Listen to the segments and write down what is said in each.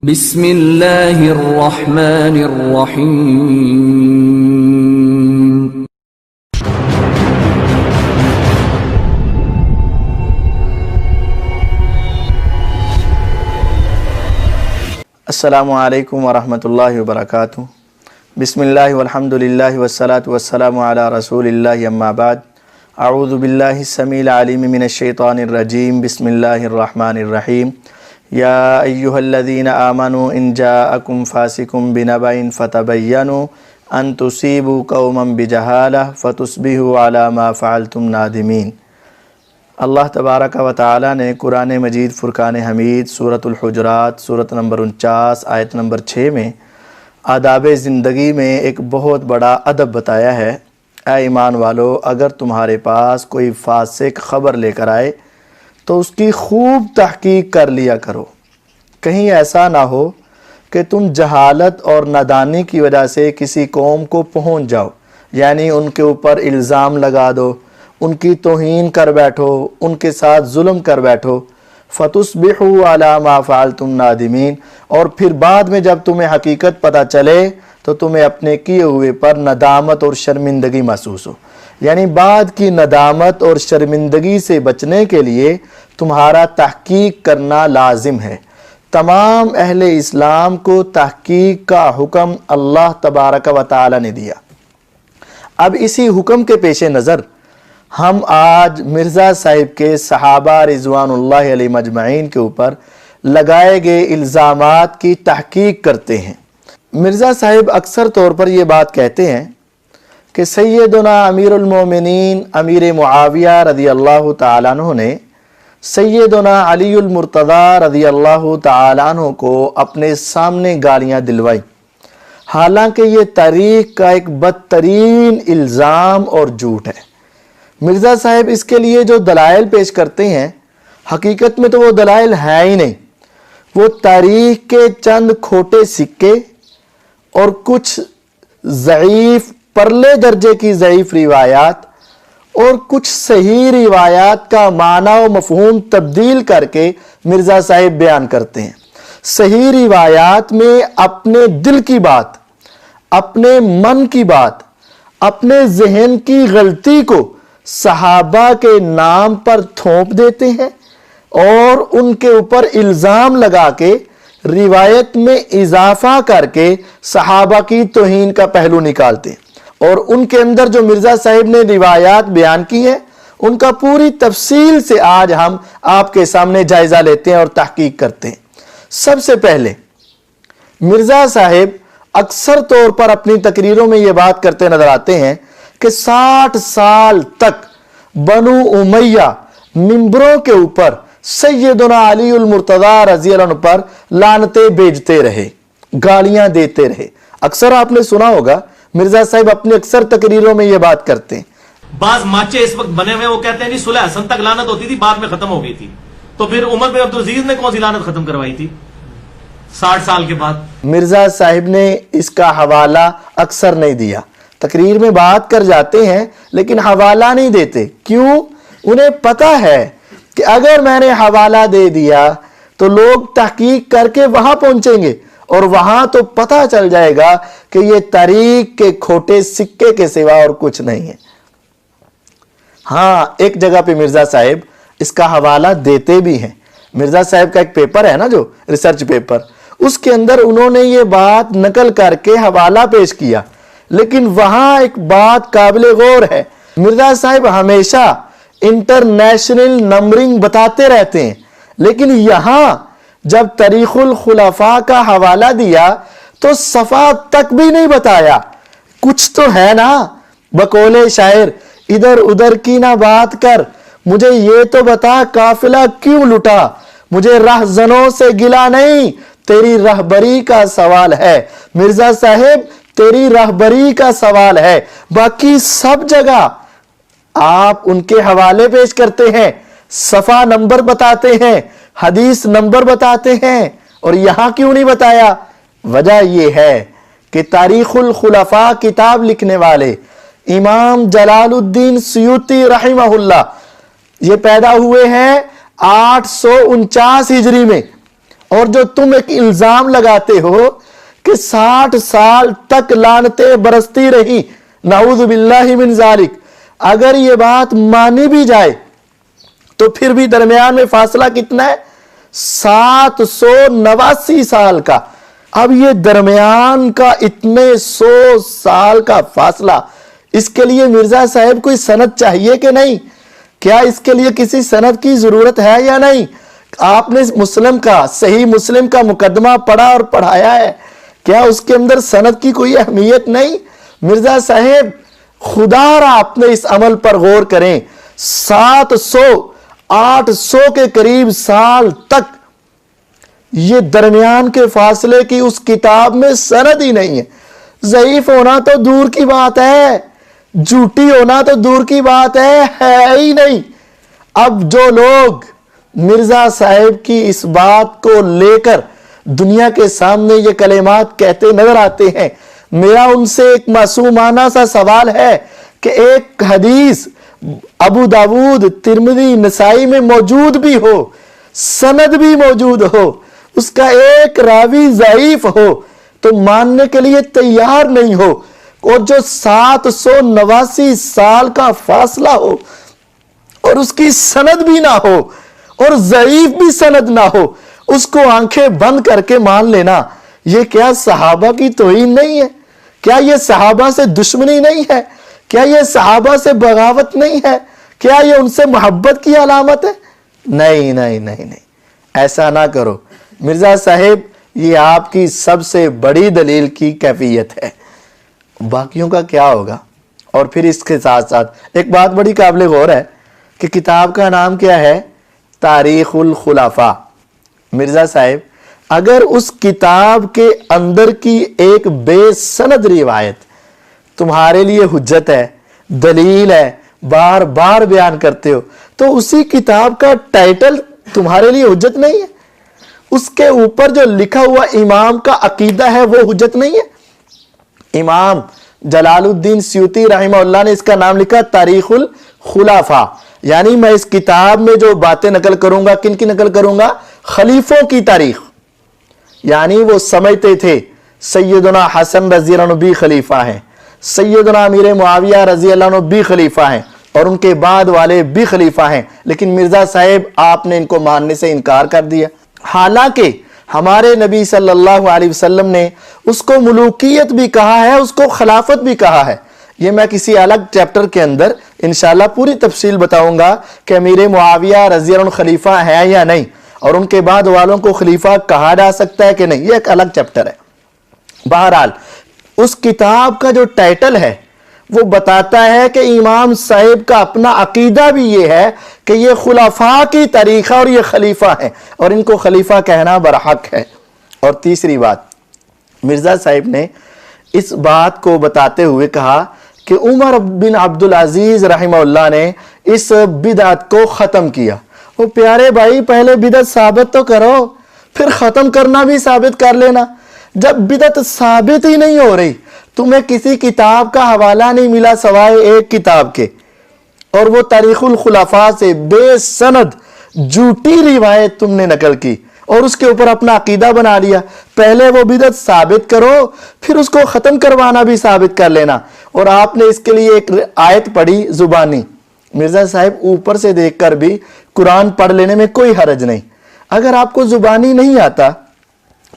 بسم اللہ الرحمن الرحیم۔ السلام علیکم ورحمۃ اللہ وبرکاتہ۔ بسم اللہ والحمد للہ والصلاة والسلام علی رسول اللہ، اما بعد، اعوذ باللہ السمیع العلیم من الشیطان الرجیم، بسم اللہ الرحمن الرحیم۔ یا ایہا الذین آمنوا ان جاءکم فاسق بنبأ فتبینوا ان تصیبوا قوما بجہالہ فتصبحوا علی ما فعلتم نادمین۔ اللہ تبارک و تعالی نے قرآن مجید فرقان حمید سورۃ الحجرات سورۃ نمبر 49 آیت نمبر 6 میں آداب زندگی میں ایک بہت بڑا ادب بتایا ہے۔ اے ایمان والو، اگر تمہارے پاس کوئی فاسق خبر لے کر آئے تو اس کی خوب تحقیق کر لیا کرو، کہیں ایسا نہ ہو کہ تم جہالت اور نادانی کی وجہ سے کسی قوم کو پہنچ جاؤ، یعنی ان کے اوپر الزام لگا دو، ان کی توہین کر بیٹھو، ان کے ساتھ ظلم کر بیٹھو۔ فَتُصْبِحُوا عَلَى مَا فَعَلْتُمْ نَادِمِينَ، اور پھر بعد میں جب تمہیں حقیقت پتہ چلے تو تمہیں اپنے کیے ہوئے پر ندامت اور شرمندگی محسوس ہو، یعنی بعد کی ندامت اور شرمندگی سے بچنے کے لیے تمہارا تحقیق کرنا لازم ہے۔ تمام اہل اسلام کو تحقیق کا حکم اللہ تبارک و تعالی نے دیا۔ اب اسی حکم کے پیش نظر ہم آج مرزا صاحب کے صحابہ رضوان اللہ علیہ مجمعین کے اوپر لگائے گئے الزامات کی تحقیق کرتے ہیں۔ مرزا صاحب اکثر طور پر یہ بات کہتے ہیں کہ سیدنا امیر المومنین امیر معاویہ رضی اللہ تعالیٰ عنہ نے سیدنا علی المرتضیٰ رضی اللہ تعالیٰ عنہ کو اپنے سامنے گالیاں دلوائی، حالانکہ یہ تاریخ کا ایک بدترین الزام اور جھوٹ ہے۔ مرزا صاحب اس کے لیے جو دلائل پیش کرتے ہیں، حقیقت میں تو وہ دلائل ہیں ہی نہیں، وہ تاریخ کے چند کھوٹے سکے اور کچھ ضعیف پرلے درجے کی ضعیف روایات اور کچھ صحیح روایات کا معنی و مفہوم تبدیل کر کے مرزا صاحب بیان کرتے ہیں۔ صحیح روایات میں اپنے دل کی بات، اپنے من کی بات، اپنے ذہن کی غلطی کو صحابہ کے نام پر تھوپ دیتے ہیں اور ان کے اوپر الزام لگا کے روایت میں اضافہ کر کے صحابہ کی توہین کا پہلو نکالتے ہیں، اور ان کے اندر جو مرزا صاحب نے روایات بیان کی ہیں ان کا پوری تفصیل سے آج ہم آپ کے سامنے جائزہ لیتے ہیں اور تحقیق کرتے ہیں۔ سب سے پہلے مرزا صاحب اکثر طور پر اپنی تقریروں میں یہ بات کرتے نظر آتے ہیں کہ 60 سال تک بنو امیہ ممبروں کے اوپر سیدنا علی المرتضیٰ رضی اللہ عنہ پر لعنتیں بھیجتے رہے، گالیاں دیتے رہے۔ اکثر آپ نے سنا ہوگا مرزا صاحب اپنی اکثر تقریروں میں یہ بات کرتے ہیں۔ بعض ماچے اس وقت بنے ہوئے وہ کہتے ہیں جی صلح حسن تک لعنت ہوتی تھی، بعد میں ختم ہو گئی تھی، تو پھر عمر بن عبدالعزیز نے کون سی لعنت ختم کروائی تھی 60 سال کے بعد؟ مرزا صاحب نے اس کا حوالہ اکثر نہیں دیا، تقریر میں بات کر جاتے ہیں لیکن حوالہ نہیں دیتے۔ کیوں؟ انہیں پتہ ہے کہ اگر میں نے حوالہ دے دیا تو لوگ تحقیق کر کے وہاں پہنچیں گے اور وہاں تو پتہ چل جائے گا کہ یہ تاریخ کے کھوٹے سکے کے سوا اور کچھ نہیں ہے۔ ہاں، ایک جگہ پہ مرزا صاحب اس کا حوالہ دیتے بھی ہیں۔ مرزا صاحب کا ایک پیپر ہے نا، جو ریسرچ پیپر، اس کے اندر انہوں نے یہ بات نقل کر کے حوالہ پیش کیا، لیکن وہاں ایک بات قابل غور ہے۔ مرزا صاحب ہمیشہ انٹرنیشنل نمبرنگ بتاتے رہتے ہیں، لیکن یہاں جب تاریخ الخلفاء کا حوالہ دیا تو صفحہ تک بھی نہیں بتایا۔ کچھ تو ہے نا، بقول شاعر ادھر ادھر کی نہ بات کر، مجھے یہ تو بتا قافلہ کیوں لٹا، مجھے رہزنوں سے گلا نہیں، تیری رہبری کا سوال ہے۔ مرزا صاحب تیری رہبری کا سوال ہے، باقی سب جگہ آپ ان کے حوالے پیش کرتے ہیں، صفحہ نمبر بتاتے ہیں، حدیث نمبر بتاتے ہیں، اور یہاں کیوں نہیں بتایا؟ وجہ یہ ہے کہ تاریخ الخلفاء کتاب لکھنے والے امام جلال الدین سیوطی رحمہ اللہ یہ پیدا ہوئے ہیں 849 ہجری میں، اور جو تم ایک الزام لگاتے ہو کہ 60 سال تک لعنتیں برستی رہی، نعوذ باللہ من ذالک، اگر یہ بات مانی بھی جائے تو پھر بھی درمیان میں فاصلہ کتنا ہے؟ 789 سال کا۔ اب یہ درمیان کا اتنے 100 سال کا فاصلہ، اس کے لیے مرزا صاحب کوئی سند چاہیے کہ نہیں؟ کیا اس کے لیے کسی سند کی ضرورت ہے یا نہیں؟ آپ نے مسلم کا، صحیح مسلم کا مقدمہ پڑھا اور پڑھایا ہے، کیا اس کے اندر سند کی کوئی اہمیت نہیں؟ مرزا صاحب خدا را اپنے اس عمل پر غور کریں، 700-800 کے قریب سال تک یہ درمیان کے فاصلے کی اس کتاب میں سند ہی نہیں ہے۔ ضعیف ہونا تو دور کی بات ہے، جھوٹی ہونا تو دور کی بات ہے ہی نہیں۔ اب جو لوگ مرزا صاحب کی اس بات کو لے کر دنیا کے سامنے یہ کلمات کہتے نظر آتے ہیں، میرا ان سے ایک معصومانہ سا سوال ہے کہ ایک حدیث ابو داود، ترمذی، نسائی میں موجود بھی ہو، سند بھی موجود ہو، اس کا ایک راوی ضعیف ہو تو ماننے کے لیے تیار نہیں ہو، اور جو 789 سال کا فاصلہ ہو اور اس کی سند بھی نہ ہو اور ضعیف بھی سند نہ ہو، اس کو آنکھیں بند کر کے مان لینا، یہ کیا صحابہ کی توہین نہیں ہے؟ کیا یہ صحابہ سے دشمنی نہیں ہے؟ کیا یہ صحابہ سے بغاوت نہیں ہے؟ کیا یہ ان سے محبت کی علامت ہے؟ نہیں نہیں نہیں نہیں، ایسا نہ کرو مرزا صاحب، یہ آپ کی سب سے بڑی دلیل کی کیفیت ہے، باقیوں کا کیا ہوگا؟ اور پھر اس کے ساتھ ساتھ ایک بات بڑی قابل غور ہے کہ کتاب کا نام کیا ہے؟ تاریخ الخلفاء۔ مرزا صاحب اگر اس کتاب کے اندر کی ایک بے سند روایت تمہارے لیے حجت ہے، دلیل ہے، بار بار بیان کرتے ہو، تو اسی کتاب کا ٹائٹل تمہارے لیے حجت نہیں ہے؟ اس کے اوپر جو لکھا ہوا امام کا عقیدہ ہے وہ حجت نہیں ہے؟ امام جلال الدین سیوطی رحمہ اللہ نے اس کا نام لکھا تاریخ الخلفاء، یعنی میں اس کتاب میں جو باتیں نقل کروں گا، کن کی نقل کروں گا؟ خلیفوں کی تاریخ۔ یعنی وہ سمجھتے تھے سیدنا حسن رضی اللہ عنہ بھی خلیفہ ہیں، سیدنا امیر معاویہ رضی اللہ عنہ بھی خلیفہ ہیں، اور ان کے بعد والے بھی خلیفہ ہیں، لیکن مرزا صاحب آپ نے ان کو ماننے سے انکار کر دیا، حالانکہ ہمارے نبی صلی اللہ علیہ وسلم نے اس کو ملوکیت بھی کہا ہے، اس کو خلافت بھی کہا ہے۔ یہ میں کسی الگ چیپٹر کے اندر انشاءاللہ پوری تفصیل بتاؤں گا کہ امیر معاویہ رضی اللہ عنہ خلیفہ ہیں یا نہیں، اور ان کے بعد والوں کو خلیفہ کہا جا سکتا ہے کہ نہیں، یہ ایک الگ چیپٹر ہے۔ بہرحال اس کتاب کا جو ٹائٹل ہے وہ بتاتا ہے کہ امام صاحب کا اپنا عقیدہ بھی یہ ہے کہ یہ خلفاء کی طریقہ اور یہ خلیفہ ہیں، اور ان کو خلیفہ کہنا برحق ہے۔ اور تیسری بات، مرزا صاحب نے اس بات کو بتاتے ہوئے کہا کہ عمر بن عبدالعزیز رحمہ اللہ نے اس بدعت کو ختم کیا۔ وہ پیارے بھائی، پہلے بدعت ثابت تو کرو، پھر ختم کرنا بھی ثابت کر لینا۔ جب بدعت ثابت ہی نہیں ہو رہی، تمہیں کسی کتاب کا حوالہ نہیں ملا سوائے ایک کتاب کے، اور وہ تاریخ الخلفاء سے بے سند جھوٹی روایت تم نے نقل کی اور اس کے اوپر اپنا عقیدہ بنا لیا۔ پہلے وہ بدعت ثابت کرو، پھر اس کو ختم کروانا بھی ثابت کر لینا۔ اور آپ نے اس کے لیے ایک آیت پڑھی زبانی۔ مرزا صاحب اوپر سے دیکھ کر بھی قرآن پڑھ لینے میں کوئی حرج نہیں۔ اگر آپ کو زبانی نہیں آتا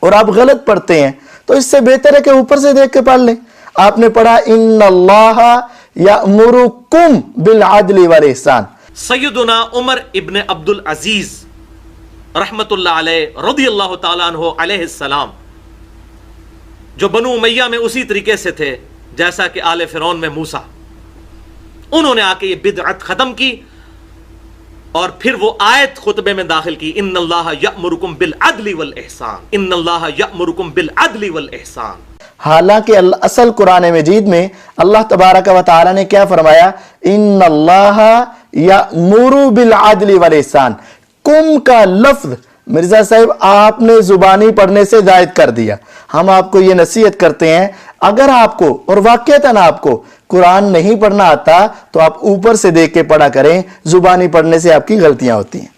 اور آپ غلط پڑھتے ہیں تو اس سے بہتر ہے کہ اوپر سے دیکھ کے پڑھ لیں۔ آپ نے پڑھا ان اللہ یأمرکم بالعدل والاحسان۔ سیدنا عمر ابن عبدالعزیز رحمت اللہ علیہ رضی اللہ تعالیٰ عنہ علیہ السلام، جو بنو امیہ میں اسی طریقے سے تھے جیسا کہ آل فرعون میں موسیٰ، انہوں نے آ کے یہ بدعت ختم کی اور پھر وہ آیت خطبے میں داخل کی، ان اللہ یأمرکم بالعدل والاحسان، ان اللہ یأمرکم بالعدل والاحسان۔ حالانکہ اصل قرآن مجید میں اللہ تبارک و تعالی نے کیا فرمایا؟ ان اللہ یأمر بالعدل والاحسان۔ کم کا لفظ مرزا صاحب آپ نے زبانی پڑھنے سے زائد کر دیا۔ ہم آپ کو یہ نصیحت کرتے ہیں، اگر آپ کو اور واقعتاً آپ کو قرآن نہیں پڑھنا آتا تو آپ اوپر سے دیکھ کے پڑھا کریں، زبانی پڑھنے سے آپ کی غلطیاں ہوتی ہیں۔